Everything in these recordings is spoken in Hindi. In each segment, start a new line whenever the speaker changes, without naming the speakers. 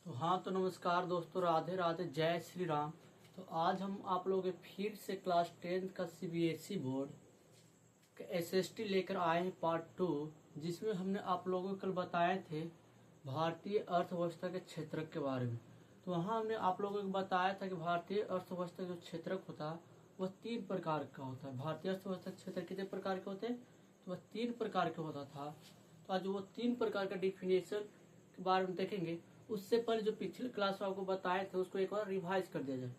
तो हाँ, तो नमस्कार दोस्तों, राधे राधे, जय श्री राम। तो आज हम आप लोगों के फिर से क्लास 10th का सीबीएसई बोर्ड का एसएसटी लेकर आए हैं पार्ट 2, जिसमें हमने आप लोगों को कल बताए थे भारतीय अर्थव्यवस्था के क्षेत्रक के बारे में। तो वहाँ हमने आप लोगों को बताया था कि भारतीय अर्थव्यवस्था जो क्षेत्रक होता है वह 3 प्रकार का होता है। भारतीय अर्थव्यवस्था क्षेत्र कितने प्रकार के होते हैं? तो वह 3 प्रकार के होता था। तो आज वो 3 प्रकार का डिफिनेशन के बारे में देखेंगे। उससे पहले जो पिछले क्लास में आपको बताए थे उसको एक बार रिवाइज कर दिया जाए।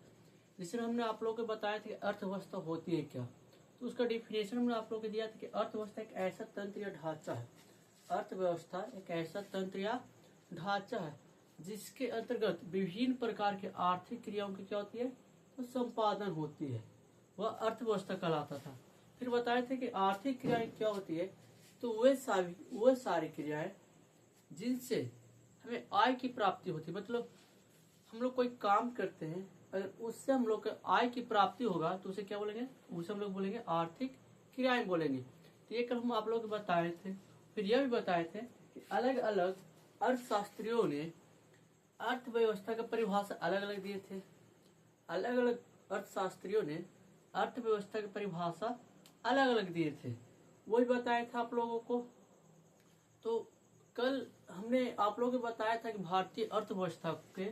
जिसमें हमने आप लोगों को बताया था कि अर्थव्यवस्था होती है क्या। तो उसका डिफिनेशन हमने आप लोगों को दिया था कि अर्थव्यवस्था एक ऐसा तंत्र या ढांचा है। अर्थव्यवस्था एक ऐसा तंत्र या ढांचा है जिसके अंतर्गत विभिन्न प्रकार के आर्थिक क्रियाओं की क्या होती है, तो संपादन होती है, वह अर्थव्यवस्था कहलाता था। फिर बताए थे कि आर्थिक क्रियाएं क्या होती है, तो वे सारी क्रियाएं जिनसे हमें आय की प्राप्ति होती है। मतलब हम लोग कोई काम करते हैं, अगर उससे हम लोग को आय की प्राप्ति होगा तो उसे क्या बोलेंगे? उसे हम लोग बोलेंगे आर्थिक क्रियाएं बोलेंगे। तो ये कल हम आप लोग को बताए थे। फिर यह भी बताए थे कि अलग अलग अर्थशास्त्रियों ने अर्थव्यवस्था का परिभाषा अलग अलग दिए थे। अलग अलग अर्थशास्त्रियों ने अर्थव्यवस्था की परिभाषा अलग अलग दिए थे, वही बताया था आप लोगों को। तो कल हमने आप लोगों को बताया था कि भारतीय अर्थव्यवस्था के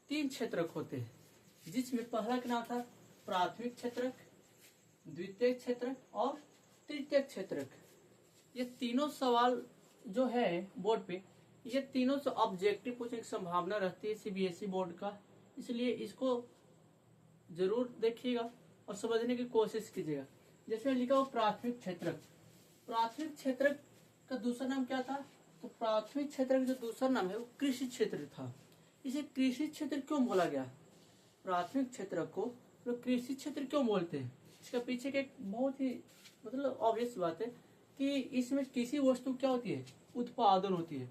3 क्षेत्रक होते हैं, जिसमें पहला का नाम था प्राथमिक क्षेत्रक, द्वितीय क्षेत्रक और तृतीय क्षेत्रक। ये तीनों सवाल जो है बोर्ड पे, ये तीनों से ऑब्जेक्टिव पूछने की संभावना रहती है सीबीएसई बोर्ड का, इसलिए इसको जरूर देखिएगा और समझने की कोशिश कीजिएगा। जैसे लिखा हो प्राथमिक क्षेत्रक। प्राथमिक क्षेत्रक का दूसरा नाम क्या था? तो प्राथमिक क्षेत्र का जो दूसरा नाम है वो कृषि क्षेत्र था। इसे कृषि क्षेत्र क्यों बोला गया? प्राथमिक क्षेत्र को लोग कृषि क्षेत्र क्यों बोलते हैं? इसका पीछे के एक बहुत ही मतलब ऑब्वियस बात है कि इसमें किसी वस्तु क्या होती है, उत्पादन होती है।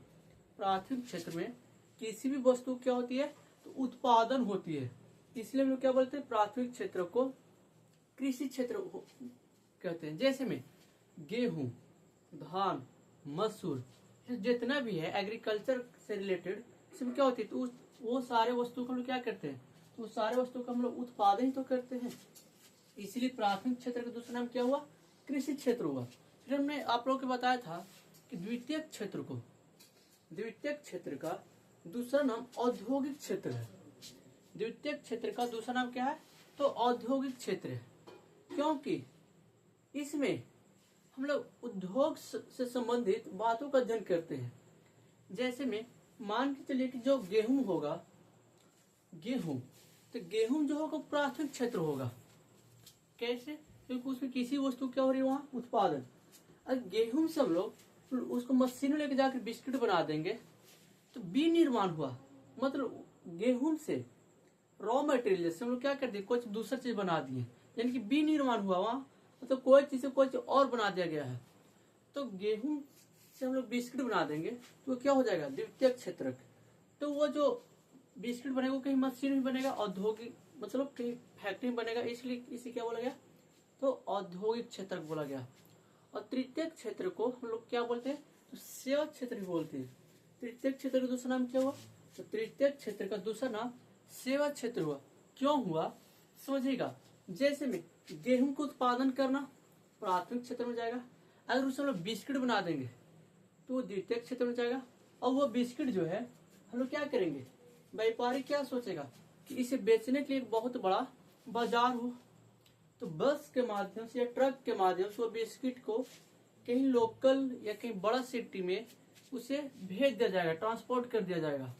प्राथमिक क्षेत्र में किसी भी वस्तु क्या होती है, तो उत्पादन होती है। इसलिए हम लोग क्या बोलते हैं, प्राथमिक क्षेत्र को कृषि क्षेत्र कहते हैं। जैसे में गेहूं, धान, मसूर, जितना भी है एग्रीकल्चर से रिलेटेड, इसमें क्या होती है, तो वो सारे वस्तु को हम लोग क्या करते हैं, तो उस सारे वस्तु का हम लोग उत्पादन ही तो करते हैं। इसलिए प्राथमिक क्षेत्र का दूसरा नाम क्या हुआ? कृषि क्षेत्र हुआ। फिर हमने आप लोगों को बताया था कि द्वितीय क्षेत्र का दूसरा नाम औद्योगिक क्षेत्र है। द्वितीय क्षेत्र का दूसरा नाम क्या है? तो औद्योगिक क्षेत्र है, क्योंकि इसमें हम लोग उद्योग से संबंधित बातों का अध्ययन करते हैं। जैसे में मान के चलिए कि जो गेहूं होगा, तो गेहूं जो होगा प्राथमिक क्षेत्र होगा। कैसे? क्योंकि उसमें किसी वस्तु क्या हो रही है, वहां उत्पादन। अगर गेहूं से हम लोग उसको मशीन में लेके जाकर बिस्किट बना देंगे तो विनिर्माण हुआ। मतलब गेहूं से रॉ मटेरियल जैसे हम लोग क्या कर दिए, कुछ दूसरा चीज बना दिए, यानी कि विनिर्माण हुआ वहां। मतलब कोई चीज से कोई चीज और बना दिया गया है। तो गेहूं से हम लोग बिस्किट बना देंगे तो वो क्या हो जाएगा, द्वितीय क्षेत्रक। तो वो जो बिस्किट बनेगा कहीं मशीन में बनेगा, औद्योगिक मतलब कहीं फैक्ट्री में बनेगा, इसलिए इसे क्या बोला गया, तो औद्योगिक क्षेत्र बोला गया। और तृतीय क्षेत्र को हम लोग क्या बोलते हैं, तो सेवा क्षेत्र भी बोलते हैं। तृतीय क्षेत्र का दूसरा नाम क्या हुआ? तो तृतीय क्षेत्र का दूसरा नाम सेवा क्षेत्र हुआ। क्यों हुआ समझिएगा। जैसे में गेहूं को उत्पादन करना प्राथमिक क्षेत्र में जाएगा, अगर उसे हम लोग बिस्किट बना देंगे तो वो द्वितीय क्षेत्र में जाएगा। और वो बिस्किट जो है हम लोग क्या करेंगे, व्यापारी क्या सोचेगा कि इसे बेचने के लिए एक बहुत बड़ा बाजार हो, तो बस के माध्यम से या ट्रक के माध्यम से वो बिस्किट को कहीं लोकल या कहीं बड़ा सिटी में उसे भेज दिया जाएगा, ट्रांसपोर्ट कर दिया जाएगा।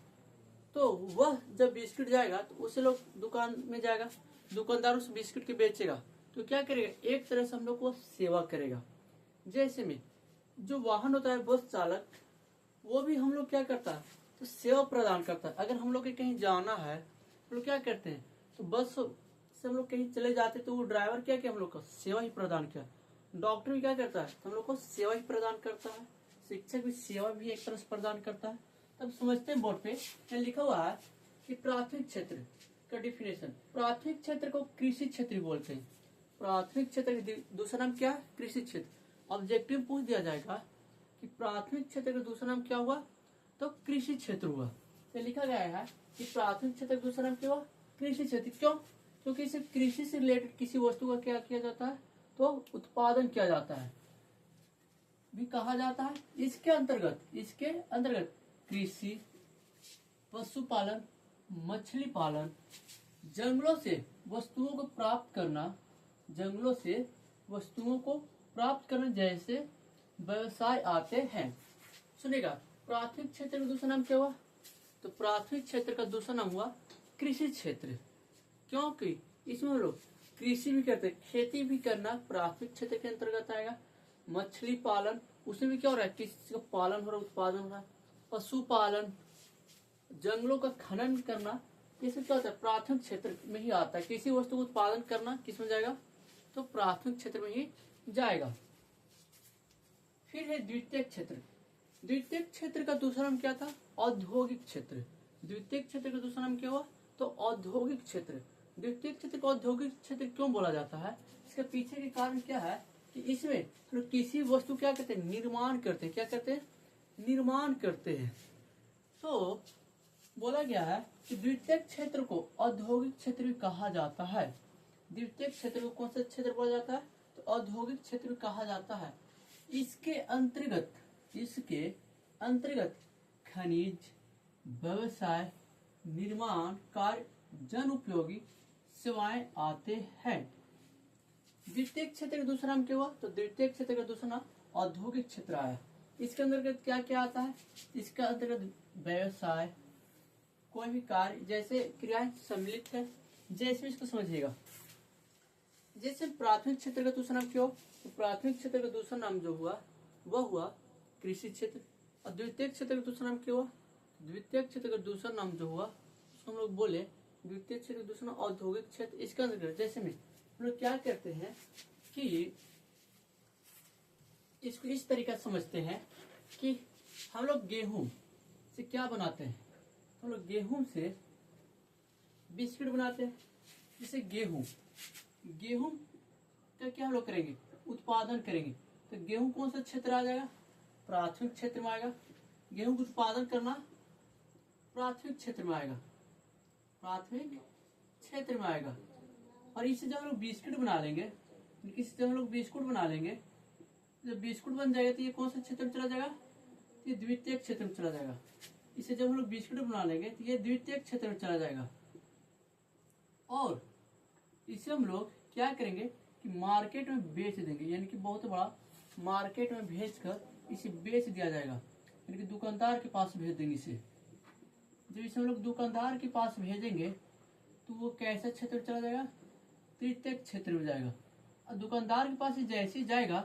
तो वह जब बिस्किट जाएगा तो उसे लोग दुकान में जाएगा, दुकानदार उस बिस्किट के बेचेगा, तो क्या करेगा, एक तरह से हम लोग को सेवा करेगा। जैसे में जो वाहन होता है बस चालक, वो भी हम लोग क्या करता है, तो सेवा प्रदान करता है। अगर हम लोग के कहीं जाना है हम लोग क्या करते हैं, तो बस से हम लोग कहीं चले जाते तो वो ड्राइवर क्या किया, हम लोग को सेवा ही प्रदान किया। डॉक्टर भी क्या करता है, तो हम लोग को सेवा ही प्रदान करता है। शिक्षक भी सेवा भी एक तरह से प्रदान करता है। तब समझते हैं बोर्ड पे लिखा हुआ है कि प्राथमिक क्षेत्र का डिफिनेशन, प्राथमिक क्षेत्र को कृषि क्षेत्र बोलते हैं। प्राथमिक क्षेत्र का दूसरा नाम क्या है, कृषि क्षेत्र। ऑब्जेक्टिव पूछ दिया जाएगा कि प्राथमिक क्षेत्र का दूसरा नाम क्या हुआ, तो कृषि क्षेत्र हुआ। ये लिखा गया है कि प्राथमिक क्षेत्र का दूसरा नाम क्या हुआ, कृषि क्षेत्र। क्यों? क्योंकि इसे कृषि से रिलेटेड किसी वस्तु का क्या किया जाता है, तो उत्पादन किया जाता है भी कहा जाता है। इसके अंतर्गत कृषि, पशुपालन, मछली पालन, जंगलों से वस्तुओं को प्राप्त करना जैसे व्यवसाय आते हैं। सुनेगा, प्राथमिक क्षेत्र का दूसरा नाम क्या हुआ, तो प्राथमिक क्षेत्र का दूसरा नाम हुआ कृषि क्षेत्र। क्योंकि इसमें हम लोग कृषि भी करते हैं, खेती भी करना प्राथमिक क्षेत्र के अंतर्गत आएगा। मछली पालन, उसमें भी क्या हो रहा है, किसी का पालन हो रहा है, उत्पादन हो रहा है। पशुपालन, जंगलों का खनन करना, ये सब क्या होता है, प्राथमिक क्षेत्र में ही आता है। किसी वस्तु को उत्पादन करना किस में जाएगा, तो प्राथमिक क्षेत्र में ही जाएगा। फिर है द्वितीयक क्षेत्र। द्वितीयक क्षेत्र का दूसरा नाम क्या था, औद्योगिक क्षेत्र। द्वितीयक क्षेत्र का दूसरा नाम क्या हुआ, तो औद्योगिक क्षेत्र। द्वितीयक क्षेत्र को औद्योगिक क्षेत्र क्यों बोला जाता है, इसके पीछे के कारण क्या है कि इसमें लोग किसी वस्तु क्या करते हैं, निर्माण करते हैं। क्या करते हैं, निर्माण करते हैं। तो बोला गया है कि द्वितीयक क्षेत्र को औद्योगिक क्षेत्र भी कहा जाता है। द्वितीयक क्षेत्र को कौन सा क्षेत्र बोला जाता है, तो औद्योगिक क्षेत्र भी कहा जाता है। इसके अंतर्गत खनिज, व्यवसाय, निर्माण कार्य, जन उपयोगी सेवाएं आते हैं। द्वितीयक क्षेत्र का दूसरा नाम क्या हुआ, तो द्वितीयक क्षेत्र का दूसरा नाम औद्योगिक क्षेत्र आया। इसके अंतर्गत क्या क्या आता है, इसका अंतर्गत व्यवसाय, कोई भी कार्य, जैसे क्रियाएं सम्मिलित है। जैसे इसको समझिएगा, जैसे प्राथमिक क्षेत्र का दूसरा नाम क्या हो, तो प्राथमिक क्षेत्र का दूसरा नाम जो हुआ वह हुआ कृषि क्षेत्र। और द्वितीयक क्षेत्र का दूसरा नाम क्या हुआ, द्वितीयक क्षेत्र का दूसरा नाम जो हुआ उसको हम लोग बोले द्वितीयक क्षेत्र का दूसरा नाम औद्योगिक क्षेत्र। इसके अंतर्गत जैसे में हम लोग क्या करते हैं कि इसको इस तरीका समझते हैं कि हम लोग गेहूं से क्या बनाते हैं, हम लोग गेहूं से बिस्किट बनाते हैं। जैसे गेहूं का क्या हम लोग करेंगे, उत्पादन करेंगे। तो गेहूं कौन सा क्षेत्र आ जाएगा, प्राथमिक क्षेत्र में आएगा। गेहूं का उत्पादन करना प्राथमिक क्षेत्र में आएगा, प्राथमिक क्षेत्र में आएगा। और इससे जब हम लोग बिस्कुट बना लेंगे, जब बिस्कुट बन जाएगा तो ये कौन सा क्षेत्र में चला जाएगा, ये द्वितीयक क्षेत्र में चला जाएगा। इसे जब हम लोग बिस्कुट बना लेंगे तो ये द्वितीयक क्षेत्र में चला जाएगा। और इसे हम लोग क्या करेंगे कि मार्केट में बेच देंगे, यानी कि बहुत बड़ा मार्केट में भेजकर इसे बेच दिया जाएगा, यानी कि दुकानदार के पास भेज देंगे इसे। जब इसे हम लोग दुकानदार के पास भेजेंगे तो वो कैसा क्षेत्र में चला जाएगा, तृतीयक क्षेत्र में जाएगा। और दुकानदार के पास जैसे ही जाएगा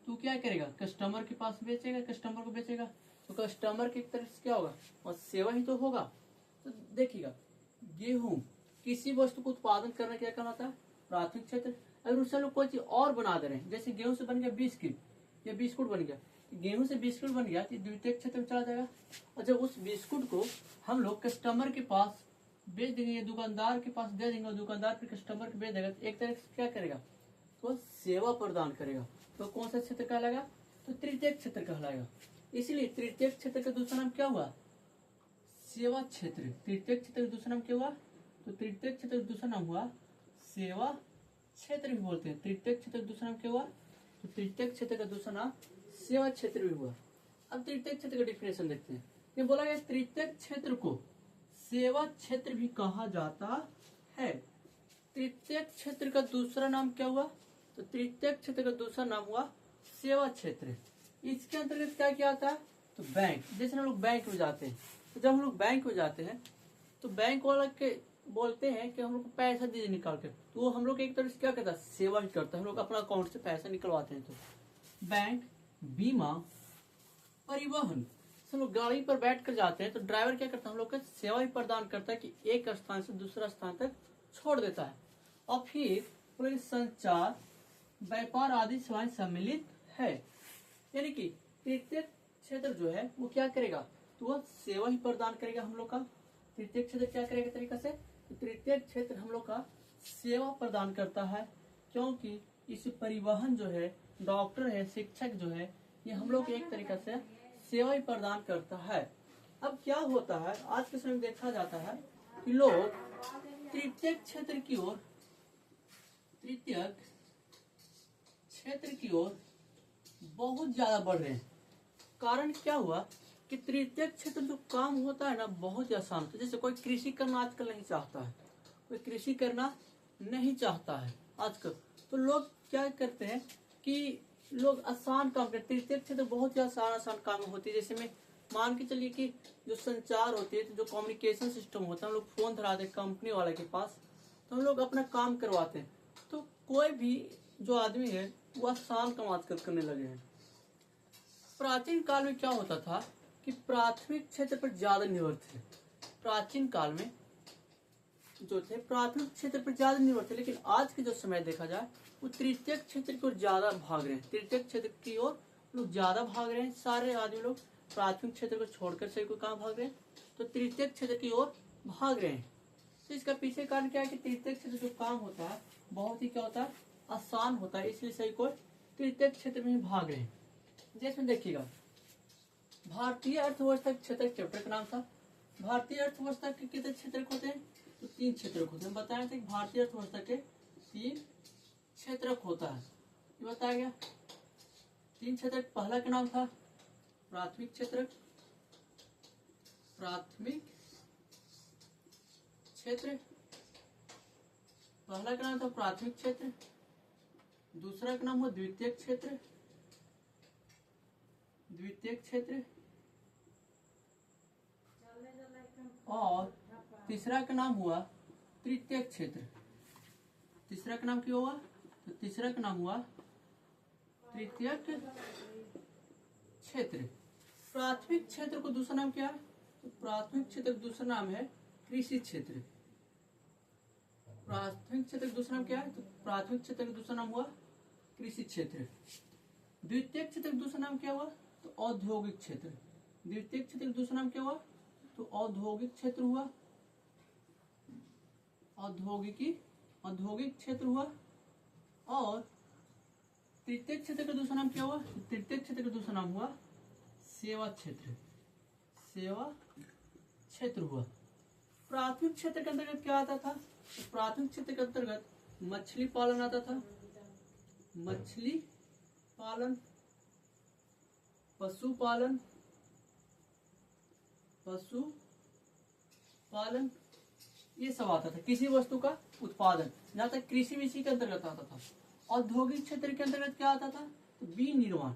तो क्या करेगा, कस्टमर के पास बेचेगा, कस्टमर को बेचेगा। तो कस्टमर की तरफ से क्या होगा, और सेवा ही तो होगा। तो देखिएगा, गेहूं किसी वस्तु को उत्पादन करना क्या कहलाता है, प्राथमिक क्षेत्र। अगर उससे लोग कोई चीज और बना दे रहे हैं, जैसे गेहूं से बन गया बिस्किट या बिस्कुट बन गया, गेहूं से बिस्कुट बन गया तो द्वितीयक क्षेत्र में चला जाएगा। और जब उस बिस्कुट को हम लोग कस्टमर के पास बेच देंगे या दुकानदार के पास दे देंगे और दुकानदार फिर कस्टमर को बेच देगा, तो एक तरह से क्या करेगा, तो सेवा प्रदान करेगा। तो कौन सा क्षेत्र कहलाएगा, तो तृतीयक क्षेत्र कहलाएगा। इसलिए तृतीयक क्षेत्र का दूसरा नाम क्या हुआ, सेवा क्षेत्र। तृतीयक क्षेत्र का दूसरा नाम क्या हुआ, तो तृतीयक क्षेत्र का दूसरा नाम हुआ सेवा क्षेत्र भी बोलते हैं। तृतीयक क्षेत्र का दूसरा नाम क्या हुआ, तो तृतीयक क्षेत्र का दूसरा नाम सेवा क्षेत्र भी हुआ। अब तृतीयक क्षेत्र का डिफिनेशन देखते हैं। ये बोला गया तृतीयक क्षेत्र को सेवा क्षेत्र भी कहा जाता है। तृतीयक क्षेत्र का दूसरा नाम क्या हुआ, तो तृतीयक क्षेत्र का दूसरा नाम हुआ सेवा क्षेत्र। इसके अंतर्गत क्या क्या आता है, तो बैंक। जैसे हम लोग बैंक में जाते हैं, तो जब हम लोग बैंक में जाते हैं तो बैंक वाला के बोलते हैं कि हम लोग को पैसा दीजिए निकाल के, तो वो हम लोग एक तरह से क्या करता है, सेवा ही करता है। हम लोग अपना अकाउंट से पैसा निकलवाते हैं। तो बैंक, बीमा, परिवहन, हम लोग गाड़ी पर बैठ कर जाते हैं तो ड्राइवर क्या करता है, हम लोग का सेवा ही प्रदान करता है कि एक स्थान से दूसरा स्थान तक छोड़ देता है। और फिर संचार, व्यापार आदि सेवाएं सम्मिलित है। यानी कि तृतीयक क्षेत्र जो है वो क्या करेगा, तो वह सेवा ही प्रदान करेगा हम लोग का। तृतीयक क्षेत्र क्या करेगा तरीका से, तो तृतीयक क्षेत्र हम लोग का सेवा प्रदान करता है। क्योंकि इस परिवहन जो है, डॉक्टर है, शिक्षक जो है, ये हम लोग एक तरीका से सेवा ही प्रदान करता है। अब क्या होता है, आज के समय में देखा जाता है कि लोग तृतीयक क्षेत्र की ओर बहुत ज्यादा बढ़ रहे हैं। कारण क्या हुआ कि तृतीयक क्षेत्र जो काम होता है ना बहुत ही आसान होता है। जैसे कोई कृषि करना आजकल नहीं चाहता है, कोई कृषि करना नहीं चाहता है आजकल, तो लोग क्या करते हैं कि लोग आसान काम करते। तृतीयक क्षेत्र बहुत ही आसान काम होती है। जैसे में मान के चलिए कि जो संचार होती है, तो जो कम्युनिकेशन सिस्टम होता है, हम लोग फोन धराते हैं कंपनी वाले के पास, तो हम लोग अपना काम करवाते हैं। तो कोई भी जो आदमी है वो आसान काम आजकल करने लगे हैं। प्राचीन काल में क्या होता था कि प्राथमिक क्षेत्र पर ज्यादा निर्भर थे। प्राचीन काल में जो थे प्राथमिक क्षेत्र पर ज्यादा निर्भर थे, लेकिन आज के जो समय देखा जाए वो तृतीयक क्षेत्र की ओर ज्यादा भाग रहे हैं। तृतीयक क्षेत्र की ओर लोग ज्यादा भाग रहे हैं। सारे आदमी लोग प्राथमिक क्षेत्र को छोड़कर सभी को कहाँ भाग रहे हैं, तो तृतीयक क्षेत्र की ओर भाग रहे हैं। तो इसका पीछे कारण क्या है कि तृतीयक क्षेत्र जो काम होता है बहुत ही क्या होता है, आसान होता है, इसलिए सभी को तृतीयक क्षेत्र में ही भाग रहे हैं। जैसे देखिएगा, भारतीय अर्थव्यवस्था क्षेत्र चैप्टर का नाम था। भारतीय अर्थव्यवस्था के कितने क्षेत्र होते हैं, तो 3 क्षेत्र होते हैं। बताया था कि भारतीय अर्थव्यवस्था के 3 क्षेत्र होता है, ये बताया गया। 3 क्षेत्र, पहला का नाम था प्राथमिक क्षेत्र, पहला का नाम था प्राथमिक क्षेत्र, दूसरा का नाम हुआ द्वितीयक क्षेत्र, और तीसरा का नाम हुआ तृतीयक क्षेत्र। तीसरा का नाम क्या हुआ, तो तीसरा का नाम हुआ तृतीयक क्षेत्र। प्राथमिक क्षेत्र को दूसरा नाम क्या है, तो प्राथमिक क्षेत्र का दूसरा नाम है कृषि क्षेत्र। प्राथमिक क्षेत्र का दूसरा नाम क्या है, तो प्राथमिक क्षेत्र का दूसरा नाम हुआ कृषि क्षेत्र। द्वितीयक क्षेत्र का दूसरा नाम क्या हुआ, तो औद्योगिक क्षेत्र। द्वितीयक क्षेत्र का दूसरा नाम क्या हुआ, तो औद्योगिक क्षेत्र हुआ, औद्योगिक क्षेत्र हुआ। और तृतीयक क्षेत्र का दूसरा नाम क्या हुआ, तृतीयक क्षेत्र का दूसरा नाम हुआ सेवा क्षेत्र हुआ। प्राथमिक क्षेत्र के अंतर्गत क्या आता था, तो प्राथमिक क्षेत्र के अंतर्गत मछली पालन आता था, मछली पालन, पशुपालन, ये सब आता था। किसी वस्तु का उत्पादन, जहाँ तक कृषि भी इसी के अंतर्गत आता था। औद्योगिक क्षेत्र के अंतर्गत क्या आता था, तो विनिर्माण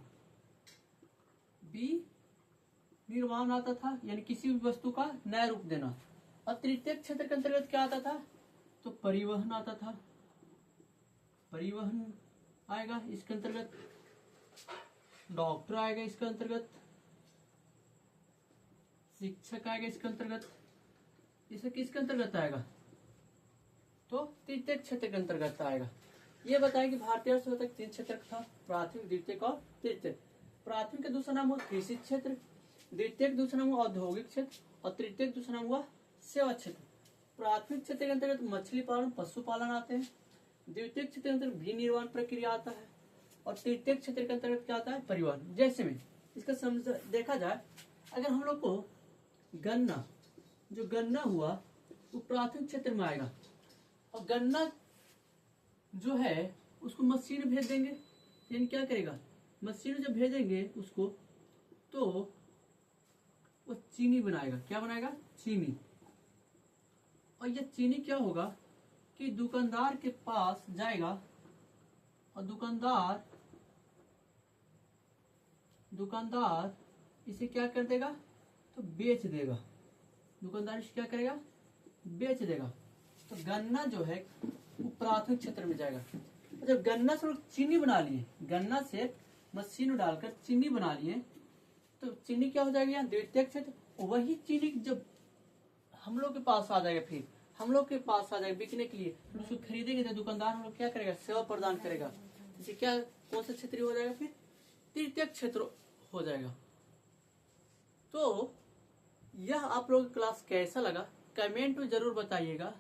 आता था, यानी किसी भी वस्तु का नया रूप देना। और तृतीयक क्षेत्र के अंतर्गत क्या आता था, तो परिवहन आता था, परिवहन आएगा इसके अंतर्गत। डॉक्टर आएगा इसके अंतर्गत, शिक्षक आएगा इसके अंतर्गत। इसे किसके अंतर्गत आएगा, तो तृतीयक क्षेत्र के अंतर्गत आएगा। ये बताया कि भारतीय अर्थव्यवस्था 3 क्षेत्र था, प्राथमिक, द्वितीयक और तृतीयक। प्राथमिक का दूसरा नाम हुआ कृषि क्षेत्र, द्वितीयक दूसरा नाम हुआ औद्योगिक क्षेत्र, और तृतीयक दूसरा नाम हुआ सेवा क्षेत्र। प्राथमिक क्षेत्र के अंतर्गत मछली पालन, पशुपालन आते हैं। द्वितीयक क्षेत्र के अंतर्गत विनिर्माण प्रक्रिया आता है, और तृतीयक क्षेत्र के अंतर्गत क्या आता है, परिवहन। जैसे में इसका समझ देखा जाए, अगर हम लोग को गन्ना हुआ वो प्राथमिक क्षेत्र में आएगा, और गन्ना जो है उसको मशीन भेज देंगे, यानी क्या करेगा, मशीन जब भेजेंगे उसको, तो वो चीनी बनाएगा। क्या बनाएगा, चीनी। और ये चीनी क्या होगा कि दुकानदार के पास जाएगा, और दुकानदार इसे क्या कर देगा, तो बेच देगा। दुकानदार इसे क्या करेगा, बेच देगा। तो गन्ना जो है वो प्राथमिक क्षेत्र में जाएगा। जब गन्ना से लोग चीनी बना लिए, गन्ना से मशीन में डालकर चीनी बना लिए, तो चीनी क्या हो जाएगी, यहाँ द्वितीयक क्षेत्र। वही चीनी जब हम लोग के पास आ जाएगा, फिर हम लोग के पास आ जाएगा बिकने के लिए, फिर उसको खरीदेंगे, तो दुकानदार हम लोग क्या करेगा, सेवा प्रदान करेगा। इसे क्या, कौन सा क्षेत्र हो जाएगा, फिर तृतीयक क्षेत्र हो जाएगा। तो यह आप लोग क्लास कैसा लगा कमेंट में जरूर बताइएगा।